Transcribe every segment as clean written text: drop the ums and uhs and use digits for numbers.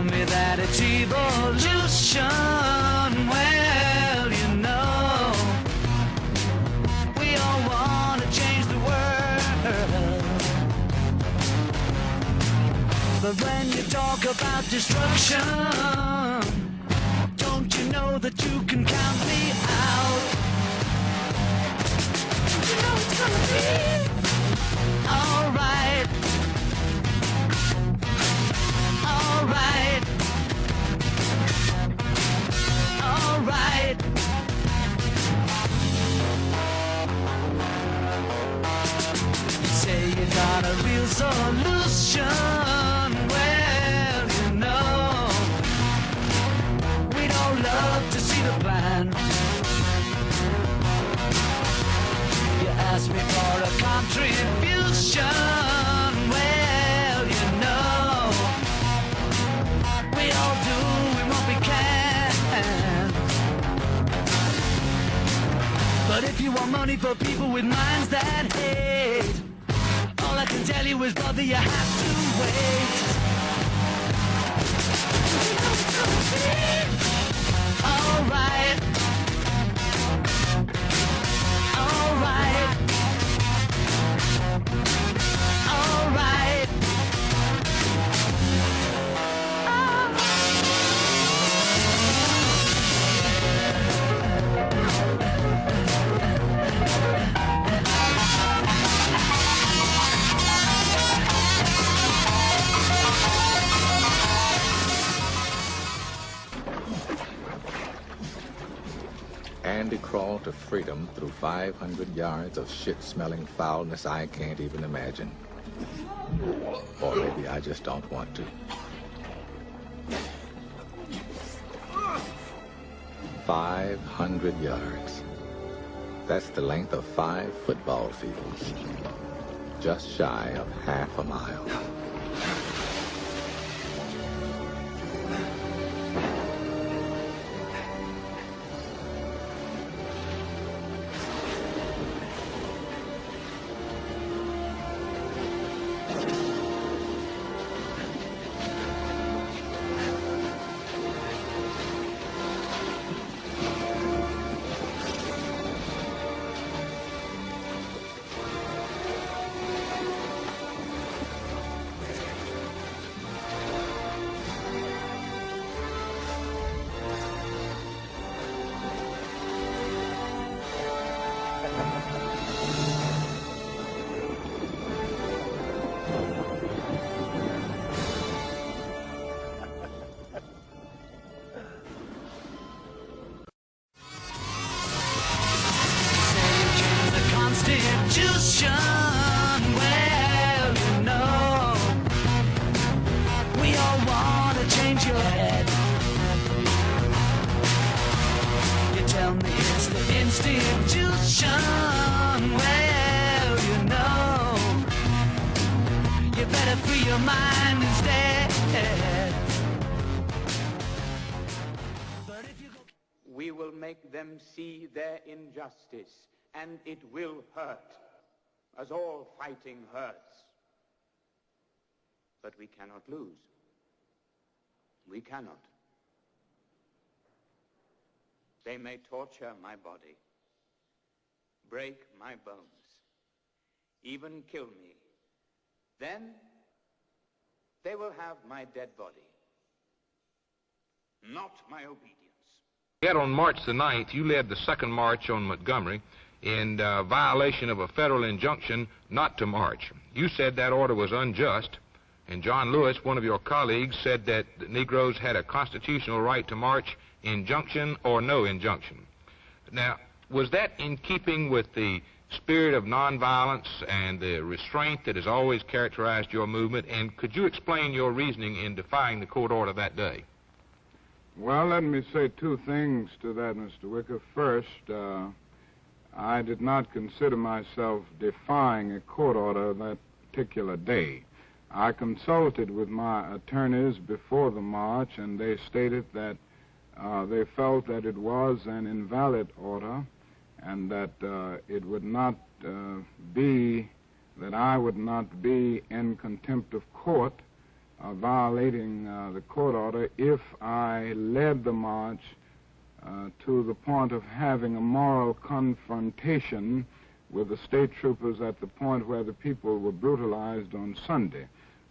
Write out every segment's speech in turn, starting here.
me that it's evolution. Well, you know, we all want to change the world. But when you talk about destruction, don't you know that you can count me out? You know it's gonna be alright. Alright. Alright. You say you got a real solution. Well, you know, we'd all love to see the plan. You ask me for a contribution. Well, you know, we all doing what we can. But if you want money for people with minds that hate, all I can tell you is, brother, you have to wait. You know it's gonna be alright. Alright. Alright. Andy crawled to freedom through 500 yards of shit-smelling foulness I can't even imagine. Or maybe I just don't want to. 500 yards. That's the length of 5 football fields. Just shy of half a mile. Constitution, well, you know, we all want to change your head. You tell me it's the institution, well, you know, you better free your mind instead. But if you go... We will make them see their injustice. And it will hurt, as all fighting hurts. But we cannot lose. We cannot. They may torture my body, break my bones, even kill me. Then they will have my dead body, not my obedience. Yet on March the 9th, you led the second march on Montgomery in violation of a federal injunction not to march. You said that order was unjust, and John Lewis, one of your colleagues, said that the Negroes had a constitutional right to march, injunction or no injunction. Now, was that in keeping with the spirit of nonviolence and the restraint that has always characterized your movement, and could you explain your reasoning in defying the court order that day? Well, let me say 2 things to that, Mr. Wicker. First, I did not consider myself defying a court order that particular day. I consulted with my attorneys before the march, and they stated that they felt that it was an invalid order and that it would not be, that I would not be in contempt of court violating the court order if I led the march to the point of having a moral confrontation with the state troopers at the point where the people were brutalized on Sunday.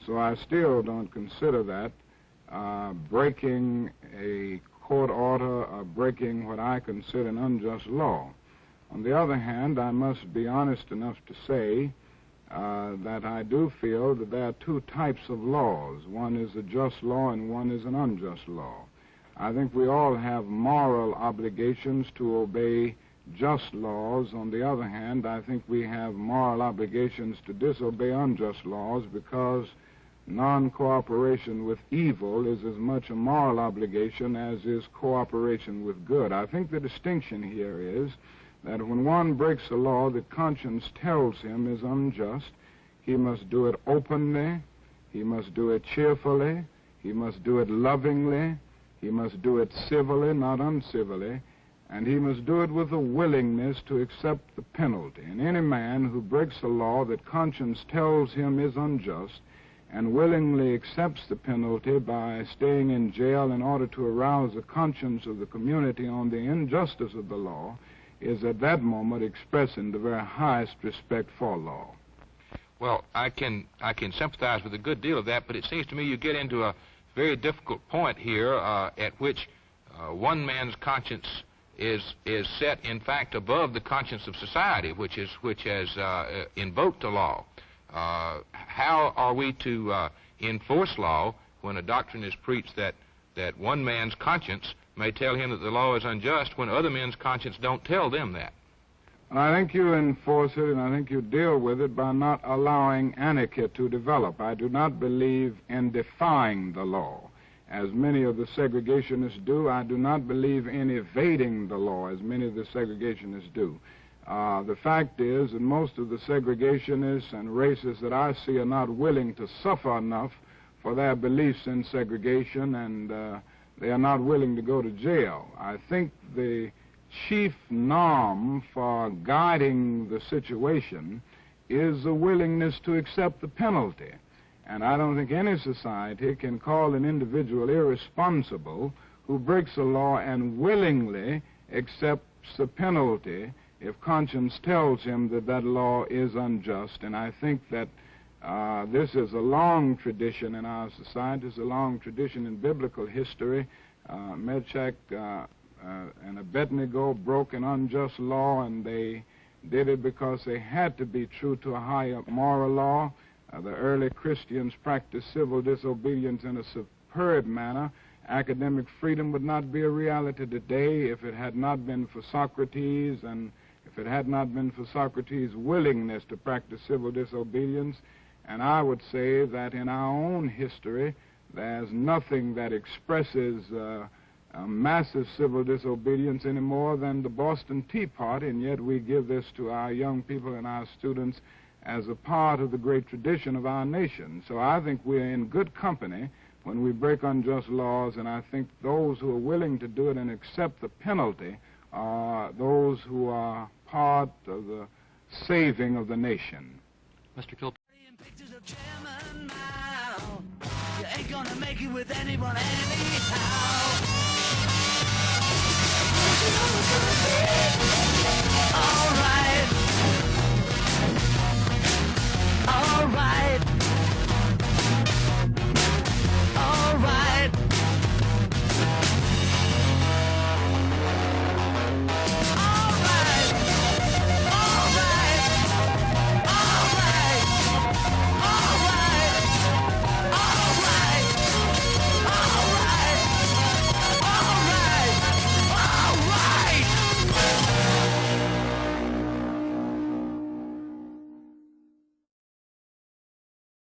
So I still don't consider that breaking a court order or breaking what I consider an unjust law. On the other hand, I must be honest enough to say that I do feel that there are two types of laws. One is a just law and one is an unjust law. I think we all have moral obligations to obey just laws. On the other hand, I think we have moral obligations to disobey unjust laws, because non-cooperation with evil is as much a moral obligation as is cooperation with good. I think the distinction here is that when one breaks a law that conscience tells him is unjust, he must do it openly, he must do it cheerfully, he must do it lovingly, he must do it civilly, not uncivilly, and he must do it with a willingness to accept the penalty. And any man who breaks a law that conscience tells him is unjust and willingly accepts the penalty by staying in jail in order to arouse the conscience of the community on the injustice of the law is at that moment expressing the very highest respect for law. Well, I can sympathize with a good deal of that, but it seems to me you get into a very difficult point here at which one man's conscience is set, in fact, above the conscience of society, which has invoked the law. How are we to enforce law when a doctrine is preached that one man's conscience may tell him that the law is unjust when other men's conscience don't tell them that? And I think you enforce it, and I think you deal with it by not allowing anarchy to develop. I do not believe in defying the law, as many of the segregationists do. I do not believe in evading the law, as many of the segregationists do. The fact is that most of the segregationists and racists that I see are not willing to suffer enough for their beliefs in segregation, and they are not willing to go to jail. I think the chief norm for guiding the situation is a willingness to accept the penalty. And I don't think any society can call an individual irresponsible who breaks a law and willingly accepts the penalty if conscience tells him that that law is unjust. And I think that this is a long tradition in our society. It's a long tradition in biblical history. Meshach and Abednego broke an unjust law, and they did it because they had to be true to a higher moral law. The early Christians practiced civil disobedience in a superb manner. Academic freedom would not be a reality today if it had not been for Socrates, and if it had not been for Socrates' willingness to practice civil disobedience. And I would say that in our own history, there's nothing that expresses massive civil disobedience any more than the Boston Tea Party, and yet we give this to our young people and our students as a part of the great tradition of our nation. So I think we're in good company when we break unjust laws, and I think those who are willing to do it and accept the penalty are those who are part of the saving of the nation. Mr. Kilpatrick. Pictures of Chairman Mao. You ain't gonna make it with anyone anyhow.